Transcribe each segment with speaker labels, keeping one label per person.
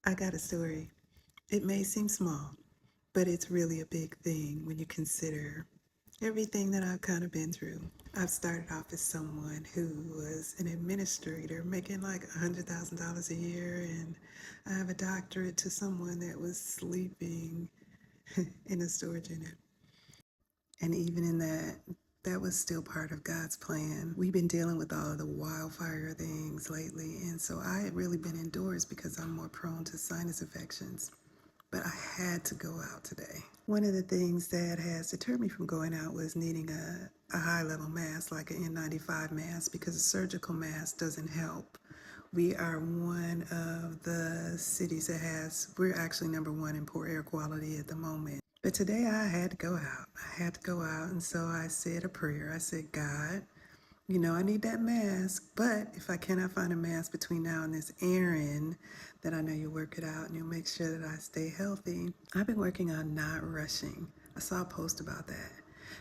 Speaker 1: I got a story. It may seem small, but it's really a big thing when you consider everything that I've kind of been through. I've started off as someone who was an administrator making like $100,000 a year, and I have a doctorate to someone that was sleeping in a storage unit. And even in that, that was still part of God's plan. We've been dealing with all of the wildfire things lately, and so I had really been indoors because I'm more prone to sinus infections. But I had to go out today. One of the things that has deterred me from going out was needing a high level mask, like an N95 mask, because a surgical mask doesn't help. We are one of the cities that we're actually number one in poor air quality at the moment. But today I had to go out. I had to go out, and so I said a prayer. I said, God, I need that mask, but if I cannot find a mask between now and this errand, then I know you'll work it out and you'll make sure that I stay healthy. I've been working on not rushing. I saw a post about that.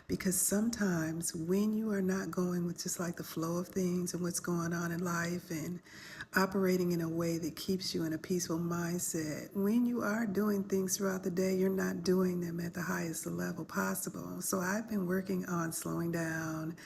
Speaker 1: Because sometimes when you are not going with just like the flow of things and what's going on in life and operating in a way that keeps you in a peaceful mindset, when you are doing things throughout the day, you're not doing them at the highest level possible. So I've been working on slowing down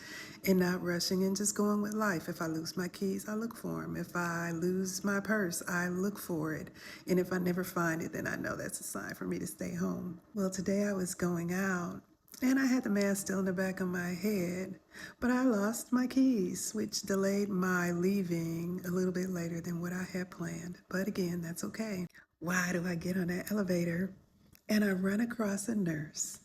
Speaker 1: and not rushing and just going with life. If I lose my keys, I look for them. If I lose my purse, I look for it. And if I never find it, then I know that's a sign for me to stay home. Well, today I was going out and I had the mask still in the back of my head, but I lost my keys, which delayed my leaving a little bit later than what I had planned. But again, that's okay. Why do I get on that elevator and I run across a nurse?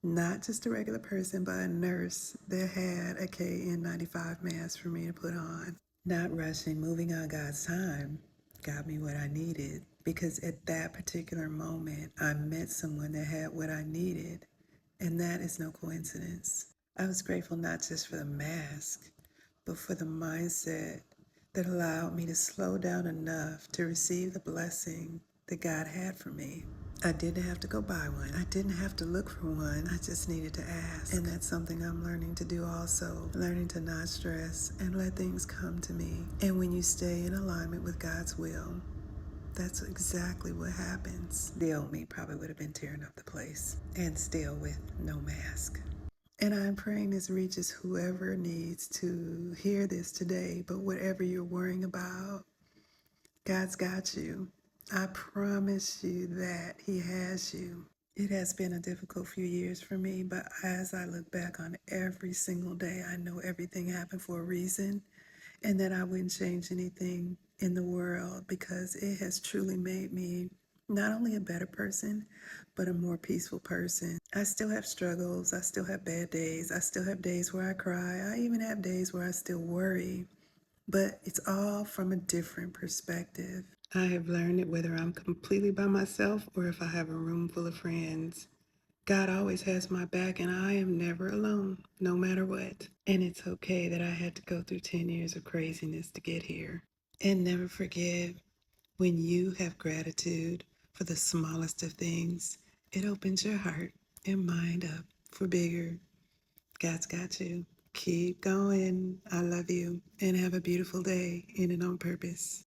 Speaker 1: Not just a regular person, but a nurse that had a KN95 mask for me to put on. Not rushing, moving on God's time got me what I needed, because at that particular moment, I met someone that had what I needed, and that is no coincidence. I was grateful not just for the mask, but for the mindset that allowed me to slow down enough to receive the blessing that God had for me. I didn't have to go buy one. I didn't have to look for one. I just needed to ask. And that's something I'm learning to do also. Learning to not stress and let things come to me. And when you stay in alignment with God's will, that's exactly what happens. The old me probably would have been tearing up the place, and still with no mask. And I'm praying this reaches whoever needs to hear this today. But whatever you're worrying about, God's got you. I promise you that He has you. It has been a difficult few years for me, but as I look back on every single day, I know everything happened for a reason, and that I wouldn't change anything in the world, because it has truly made me not only a better person, but a more peaceful person. I still have struggles. I still have bad days. I still have days where I cry. I even have days where I still worry, but it's all from a different perspective. I have learned that whether I'm completely by myself or if I have a room full of friends, God always has my back, and I am never alone, no matter what. And it's okay that I had to go through 10 years of craziness to get here. And never forget, when you have gratitude for the smallest of things, it opens your heart and mind up for bigger. God's got you. Keep going. I love you, and have a beautiful day in and on purpose.